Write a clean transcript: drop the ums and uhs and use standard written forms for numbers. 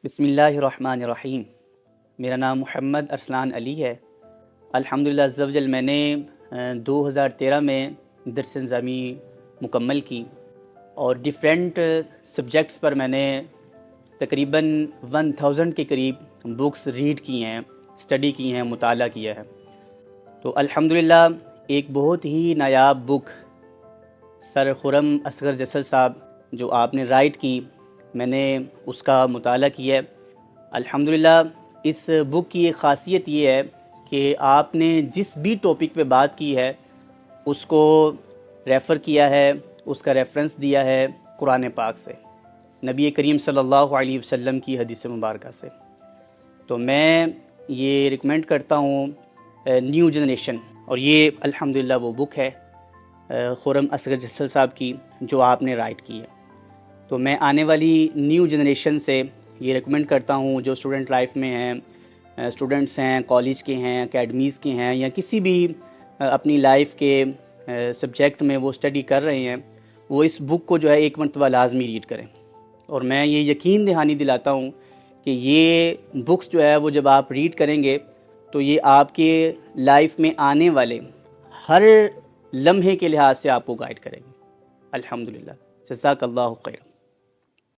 بسم اللہ الرحمن الرحیم۔ میرا نام محمد ارسلان علی ہے۔ الحمدللہ عز و جل میں نے 2013 میں درس نظامی مکمل کی اور ڈیفرنٹ سبجیکٹس پر میں نے تقریباً 1000 کے قریب بکس ریڈ کی ہیں، اسٹڈی کی ہیں، مطالعہ کیا ہے۔ تو الحمدللہ ایک بہت ہی نایاب بک سر خرم اصغر جسر صاحب جو آپ نے رائٹ کی، میں نے اس کا مطالعہ کیا ہے۔ الحمدللہ اس بک کی ایک خاصیت یہ ہے کہ آپ نے جس بھی ٹاپک پہ بات کی ہے اس کو ریفر کیا ہے، اس کا ریفرنس دیا ہے قرآن پاک سے، نبی کریم صلی اللہ علیہ وسلم کی حدیث مبارکہ سے۔ تو میں یہ ریکمینڈ کرتا ہوں نیو جنریشن، اور یہ الحمدللہ وہ بک ہے خرم اصغر جسر صاحب کی جو آپ نے رائٹ کی ہے۔ تو میں آنے والی نیو جنریشن سے یہ ریکمینڈ کرتا ہوں جو اسٹوڈنٹ لائف میں ہیں، اسٹوڈنٹس ہیں، کالج کے ہیں، اکیڈمیز کے ہیں، یا کسی بھی اپنی لائف کے سبجیکٹ میں وہ اسٹڈی کر رہے ہیں، وہ اس بک کو جو ہے ایک مرتبہ لازمی ریڈ کریں۔ اور میں یہ یقین دہانی دلاتا ہوں کہ یہ بکس جو ہے وہ جب آپ ریڈ کریں گے تو یہ آپ کے لائف میں آنے والے ہر لمحے کے لحاظ سے آپ کو گائیڈ کریں گے۔ الحمدللہ، جزاک اللہ خیر۔